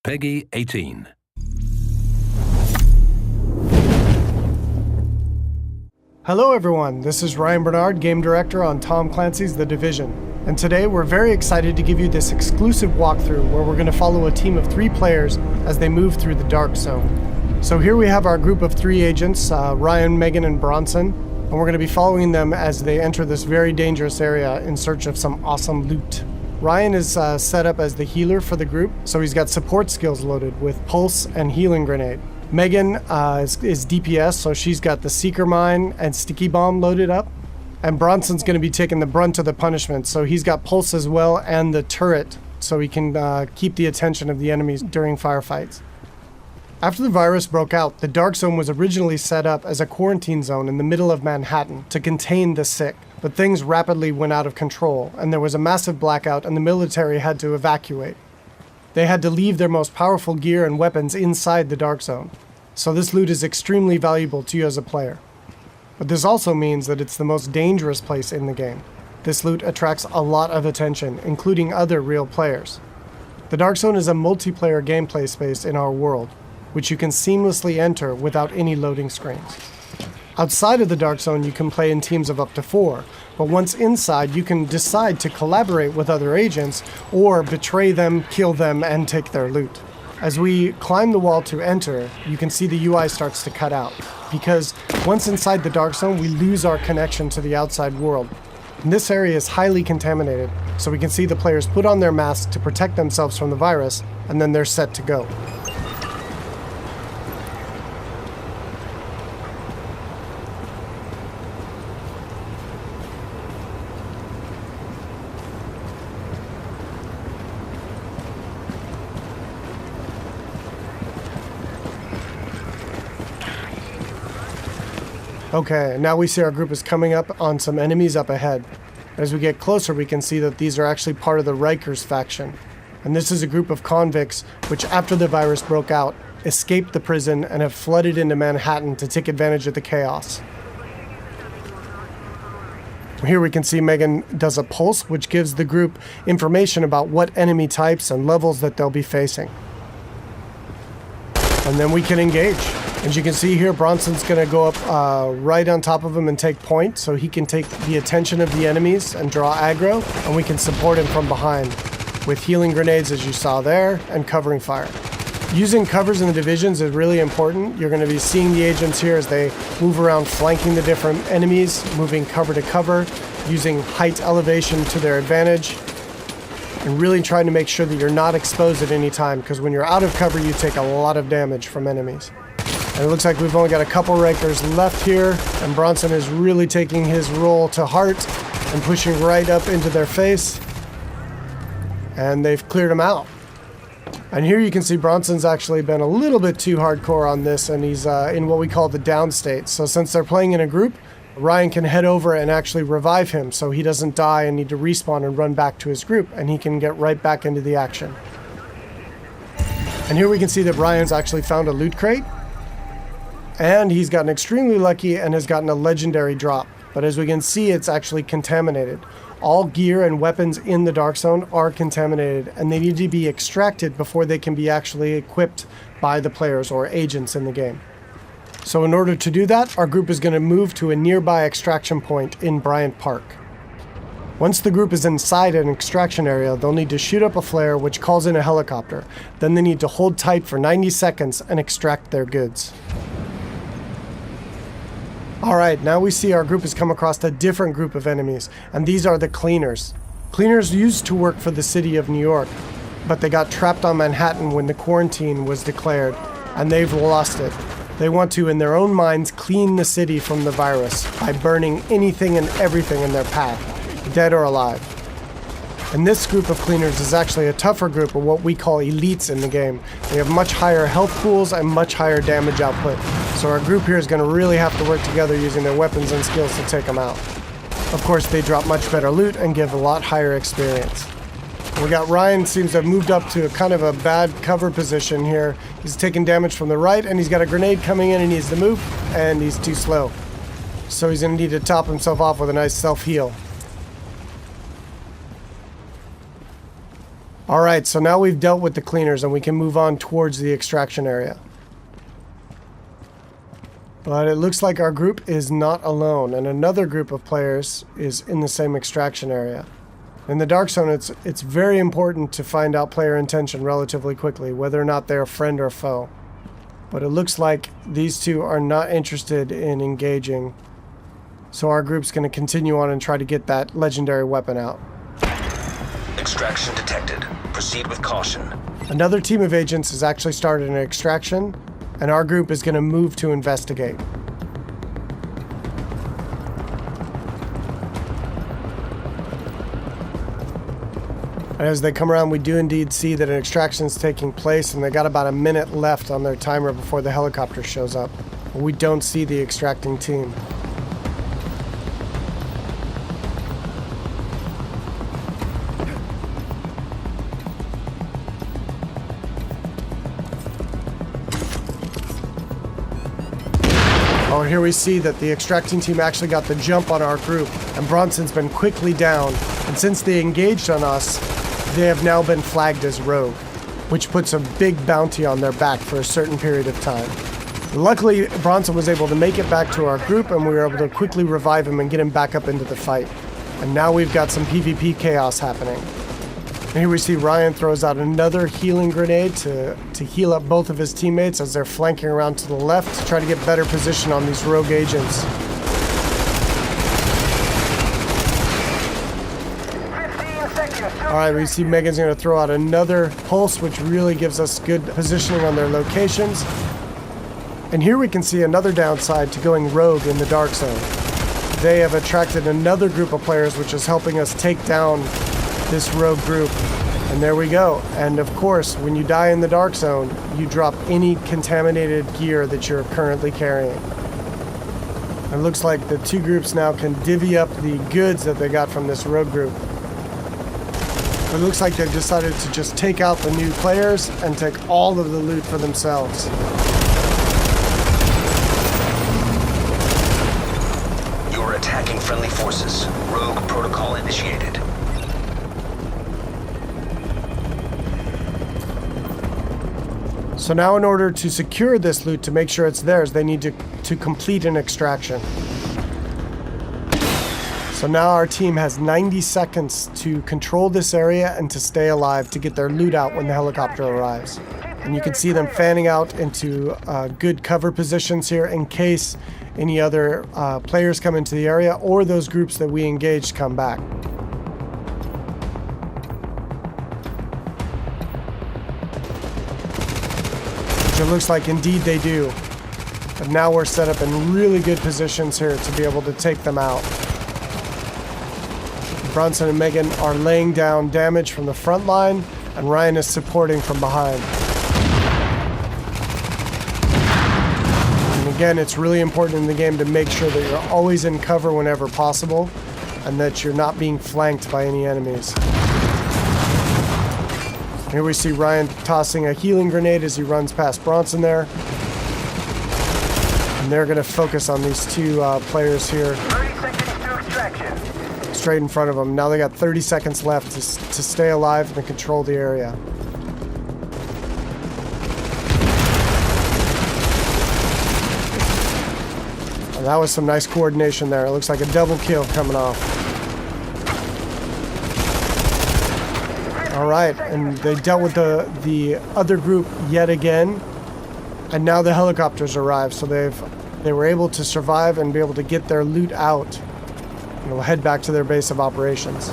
Peggy 18. Hello everyone, this is Ryan Bernard, Game Director on Tom Clancy's The Division. And today we're very excited to give you this exclusive walkthrough where we're going to follow a team of 3 players as they move through the Dark Zone. So here we have our group of 3 agents, Ryan, Megan, and Bronson, and we're going to be following them as they enter this very dangerous area in search of some awesome loot. Ryan is set up as the healer for the group, so he's got support skills loaded with Pulse and Healing Grenade. Megan is DPS, so she's got the Seeker Mine and Sticky Bomb loaded up. And Bronson's going to be taking the brunt of the punishment, so he's got Pulse as well and the turret, so he can keep the attention of the enemies during firefights. After the virus broke out, the Dark Zone was originally set up as a quarantine zone in the middle of Manhattan to contain the sick. But things rapidly went out of control, and there was a massive blackout and the military had to evacuate. They had to leave their most powerful gear and weapons inside the Dark Zone. So this loot is extremely valuable to you as a player. But this also means that it's the most dangerous place in the game. This loot attracts a lot of attention, including other real players. The Dark Zone is a multiplayer gameplay space in our world, which you can seamlessly enter without any loading screens. Outside of the Dark Zone, you can play in teams of up to 4, but once inside, you can decide to collaborate with other agents or betray them, kill them, and take their loot. As we climb the wall to enter, you can see the UI starts to cut out, because once inside the Dark Zone, we lose our connection to the outside world. And this area is highly contaminated, so we can see the players put on their masks to protect themselves from the virus, and then they're set to go. Okay, now we see our group is coming up on some enemies up ahead. As we get closer, we can see that these are actually part of the Rikers faction. And this is a group of convicts which, after the virus broke out, escaped the prison and have flooded into Manhattan to take advantage of the chaos. Here we can see Megan does a pulse, which gives the group information about what enemy types and levels that they'll be facing. And then we can engage. As you can see here, Bronson's going to go up right on top of him and take point, so he can take the attention of the enemies and draw aggro, and we can support him from behind with healing grenades, as you saw there, and covering fire. Using covers in the divisions is really important. You're going to be seeing the agents here as they move around flanking the different enemies, moving cover to cover, using height elevation to their advantage, and really trying to make sure that you're not exposed at any time, because when you're out of cover, you take a lot of damage from enemies. And it looks like we've only got a couple Rikers left here, and Bronson is really taking his role to heart and pushing right up into their face. And they've cleared him out. And here you can see Bronson's actually been a little bit too hardcore on this, and he's in what we call the down state. So since they're playing in a group, Ryan can head over and actually revive him so he doesn't die and need to respawn and run back to his group, and he can get right back into the action. And here we can see that Ryan's actually found a loot crate. And he's gotten extremely lucky and has gotten a legendary drop. But as we can see, it's actually contaminated. All gear and weapons in the Dark Zone are contaminated, and they need to be extracted before they can be actually equipped by the players or agents in the game. So in order to do that, our group is going to move to a nearby extraction point in Bryant Park. Once the group is inside an extraction area, they'll need to shoot up a flare which calls in a helicopter. Then they need to hold tight for 90 seconds and extract their goods. Alright, now we see our group has come across a different group of enemies, and these are the Cleaners. Cleaners used to work for the city of New York, but they got trapped on Manhattan when the quarantine was declared, and they've lost it. They want to, in their own minds, clean the city from the virus by burning anything and everything in their path, dead or alive. And this group of Cleaners is actually a tougher group of what we call elites in the game. They have much higher health pools and much higher damage output. So our group here is going to really have to work together using their weapons and skills to take them out. Of course, they drop much better loot and give a lot higher experience. We got Ryan seems to have moved up to a kind of a bad cover position here. He's taking damage from the right, and he's got a grenade coming in and he needs to move, and he's too slow. So he's going to need to top himself off with a nice self-heal. Alright, so now we've dealt with the cleaners and we can move on towards the extraction area. But it looks like our group is not alone, and another group of players is in the same extraction area. In the Dark Zone, it's very important to find out player intention relatively quickly, whether or not they're a friend or foe. But it looks like these two are not interested in engaging, so our group's going to continue on and try to get that legendary weapon out. Extraction detected. Proceed with caution. Another team of agents has actually started an extraction, and our group is going to move to investigate. And as they come around, we do indeed see that an extraction is taking place, and they got about a minute left on their timer before the helicopter shows up. We don't see the extracting team. Oh, here we see that the extracting team actually got the jump on our group, and Bronson's been quickly down, and since they engaged on us, they have now been flagged as rogue, which puts a big bounty on their back for a certain period of time. Luckily, Bronson was able to make it back to our group, and we were able to quickly revive him and get him back up into the fight. And now we've got some PvP chaos happening. And here we see Ryan throws out another healing grenade to heal up both of his teammates as they're flanking around to the left to try to get better position on these rogue agents. Alright, we see Megan's going to throw out another pulse, which really gives us good positioning on their locations. And here we can see another downside to going rogue in the Dark Zone. They have attracted another group of players, which is helping us take down this rogue group. And there we go. And of course, when you die in the Dark Zone, you drop any contaminated gear that you're currently carrying. It looks like the two groups now can divvy up the goods that they got from this rogue group. It looks like they've decided to just take out the new players and take all of the loot for themselves. You're attacking friendly forces. Rogue protocol initiated. So now in order to secure this loot, to make sure it's theirs, they need to complete an extraction. So now our team has 90 seconds to control this area and to stay alive to get their loot out when the helicopter arrives. And you can see them fanning out into good cover positions here in case any other players come into the area or those groups that we engaged come back. Which it looks like indeed they do. But now we're set up in really good positions here to be able to take them out. Bronson and Megan are laying down damage from the front line, and Ryan is supporting from behind. And again, it's really important in the game to make sure that you're always in cover whenever possible, and that you're not being flanked by any enemies. Here we see Ryan tossing a healing grenade as he runs past Bronson there. And they're going to focus on these two players here. 30 seconds to extraction. Straight in front of them. Now they got 30 seconds left to stay alive and control the area. And that was some nice coordination there. It looks like a double kill coming off. All right, and they dealt with the other group yet again, and now the helicopters arrived, so they were able to survive and be able to get their loot out. And we'll head back to their base of operations.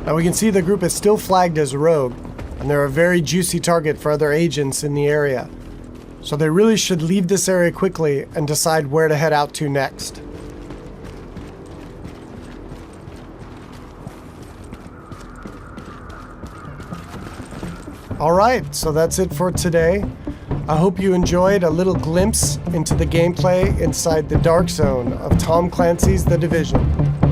Now we can see the group is still flagged as rogue, and they're a very juicy target for other agents in the area. So they really should leave this area quickly and decide where to head out to next. Alright, so that's it for today. I hope you enjoyed a little glimpse into the gameplay inside the dark zone of Tom Clancy's The Division.